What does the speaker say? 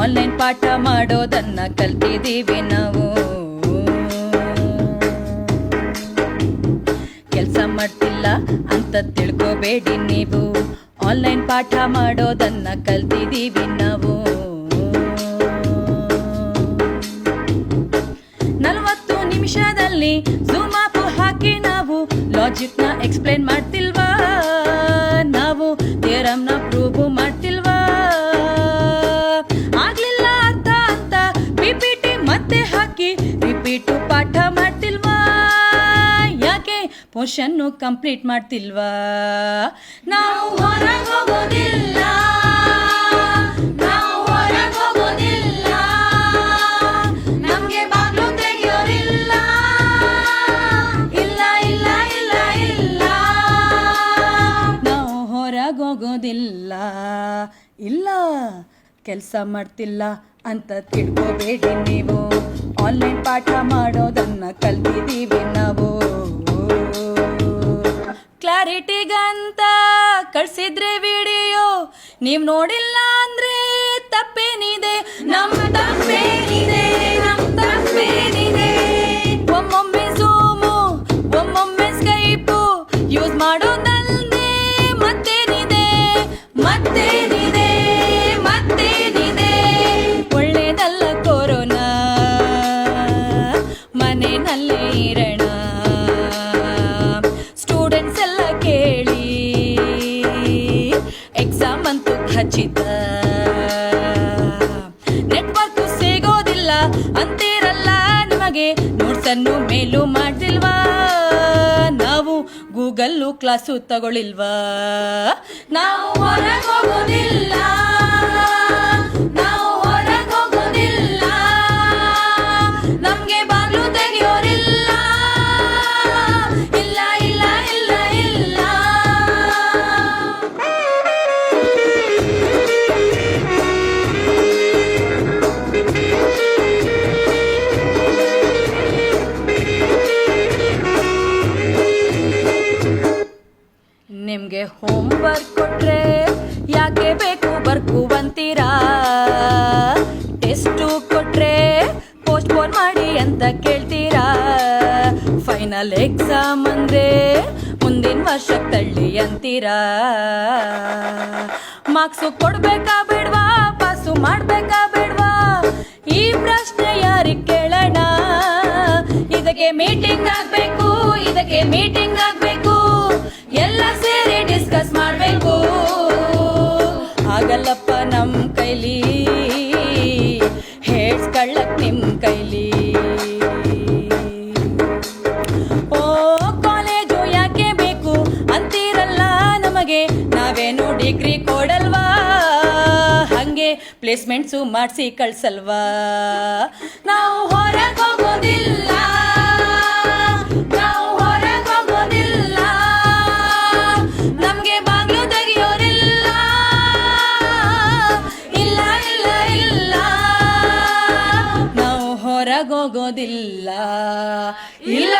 Online ಪಾಠ ಮಾಡೋದನ್ನ ಕಲ್ತಿದ್ದೀವಿ ನಾವು. ಕೆಲಸ ಮಾಡ್ತಿಲ್ಲ ಅಂತ ತಿಳ್ಕೋಬೇಡಿ ನೀವು, ಆನ್ಲೈನ್ ಪಾಠ ಮಾಡೋದನ್ನ ಕಲ್ತಿದ್ದೀವಿ ನಾವು. 40 ನಿಮಿಷದಲ್ಲಿ ಝೂಮ್ ಆಪ್ ಹಾಕಿ ನಾವು ಲಾಜಿಕ್ನ ಎಕ್ಸ್ಪ್ಲೇನ್ ಮಾಡ್ತಿಲ್ವಾ, ನಾವು ಥಿಯರಮ್ನ ಪ್ರೂವ್ ಮಾಡ್ತಿಲ್ವಾ, ಆಗ್ಲಿಲ್ಲ ಅರ್ಥ ಅಂತ ಪಿಪಿಟಿ ಮತ್ತೆ ಹಾಕಿ ರಿಪೀಟು ಪಾಠ ಮಾಡ್ತಿಲ್ವಾ, ಯಾಕೆ ಪೋರ್ಷನ್ನು ಕಂಪ್ಲೀಟ್ ಮಾಡ್ತಿಲ್ವಾ. ನಾವು ಹೊರಗೆ ಹೋಗೋದಿಲ್ಲ, ನಾವು ಹೊರಗೆ ಹೋಗೋದಿಲ್ಲ, ನಮ್ಗೆ ಬಾಗ್ಲು ತೆಗಿಯೋರಿಲ್ಲ, ಇಲ್ಲ ಇಲ್ಲ ಇಲ್ಲ ಇಲ್ಲ, ನಾವು ಹೊರಗೆ ಹೋಗೋದಿಲ್ಲ, ಇಲ್ಲ ಕೆಲಸ ಮಾಡ್ತಿಲ್ಲ ಅಂತ ತಿಳ್ಕೋಬೇಡಿ ನೀವು, ಆನ್ಲೈನ್ ಪಾಠ ಮಾಡೋದನ್ನ ಕಲ್ತಿದ್ದೀವಿ ನಾವು. ಕ್ಲಾರಿಟಿಗಂತ ಕಳ್ಸಿದ್ರೆ ವಿಡಿಯೋ ನೀವು ನೋಡಿಲ್ಲ ಅಂದ್ರೆ ತಪ್ಪೇನಿದೆ, ನಮ್ಮ ತಪ್ಪೇನಿದೆ, ನಮ್ಮ ತಪ್ಪೇನಿದೆ. ಒಮ್ಮೊಮ್ಮೆ ಝೂಮು ಒಮ್ಮೊಮ್ಮೆ ಸ್ಕೈಪು ಯೂಸ್ ಮಾಡೋದಲ್ದೆ ಮತ್ತೇನಿದೆ, ಮತ್ತೇನಿದೆ, ಮತ್ತೇನಿದೆ. ಒಳ್ಳೇದಲ್ಲ ಕೊರೋನಾ, ಮನೆಯಲ್ಲೇ ಇರೋಣ, ಸ್ಟೂಡೆಂಟ್ಸ್ ಎಲ್ಲ ಕೇಳಿ ಎಕ್ಸಾಮ್ ಅಂತೂ ಖಚಿತ. ನೆಟ್ವರ್ಕ್ ಸಿಗೋದಿಲ್ಲ ಅಂತೀರಲ್ಲ, ನಿಮಗೆ ನೋಟ್ಸನ್ನು ಮೇಲೂ ಮಾಡ್ತಿಲ್ವಾ, ನಾವು ಗೂಗಲ್ಲು ಕ್ಲಾಸು ತಗೊಳ್ಳಿಲ್ವಾ. ನಾವು ಹೊರಗೆ ಹೋಗೋದಿಲ್ಲ, ನಾವು ಹೊರಗೆ ಹೋಗೋದಿಲ್ಲ, ನಮ್ಗೆ ಬಾಗ್ಲು ತೆಗಿಯೋರಿಲ್ಲ, ಇಲ್ಲ ಇಲ್ಲ ಇಲ್ಲ ಇಲ್ಲ. ನಿಮ್ಗೆ ಹೋಮ್ ವರ್ಕ್ ಕೊಟ್ರೆ ಯಾಕೆ ಬೇಕು ಬರ್ಕುವಂತೀರಾ, ಟೆಸ್ಟು ಕೊಟ್ರೆ ಪೋಸ್ಟ್ಪೋನ್ ಮಾಡಿ ಅಂತ ಕೇಳ್ತೀರಾ, ಫೈನಲ್ ಎಕ್ಸಾಮ್ ಅಂದ್ರೆ ಮುಂದಿನ ವರ್ಷಕ್ಕೆ ತಳ್ಳಿ ಅಂತೀರಾ. ಮಾರ್ಕ್ಸು ಕೊಡ್ಬೇಕಾ ಬೇಡ್ವಾ, ಪಾಸು ಮಾಡ್ಬೇಕಾ ಬೇಡ್ವಾ, ಈ ಪ್ರಶ್ನೆ ಯಾರಿಗೆ ಕೇಳೋಣ. ಇದಕ್ಕೆ ಮೀಟಿಂಗ್ ಆಗ್ಬೇಕು, ಇದಕ್ಕೆ ಮೀಟಿಂಗ್ ಆಗ್ಬೇಕು, ಎಲ್ಲ ಸೇರಿ ಡಿಸ್ಕಸ್ ಮಾಡ್ಬೇಕು. ಆಗಲ್ಲಪ್ಪ ನಮ್ ಕೈಲಿ, ಹೇಳ್ಸ್ಕೊಳ್ಳಕ್ ನಿಮ್ ಕೈಲಿ. ಓ ಕಾಲೇಜು ಯಾಕೆ ಬೇಕು ಅಂತೀರಲ್ಲ, ನಮಗೆ ನಾವೇನು ಡಿಗ್ರಿ ಕೊಡಲ್ವಾ, ಹಂಗೆ ಪ್ಲೇಸ್ಮೆಂಟ್ಸು ಮಾಡಿಸಿ ಕಳ್ಸಲ್ವಾ. ನಾವು ಹೊರಗೆ ಹೋಗೋದಿಲ್ಲ, ನಾವು ಹೊರಗೆ ಹೋಗೋದಿಲ್ಲ, ನಮ್ಗೆ ಬಾಗ್ಲು ತೆಗಿಯೋರಿಲ್ಲ, ಇಲ್ಲ ಇಲ್ಲ ಇಲ್ಲ, ನಾವು ಹೊರಗೆ ಹೋಗೋದಿಲ್ಲ, ಇಲ್ಲ.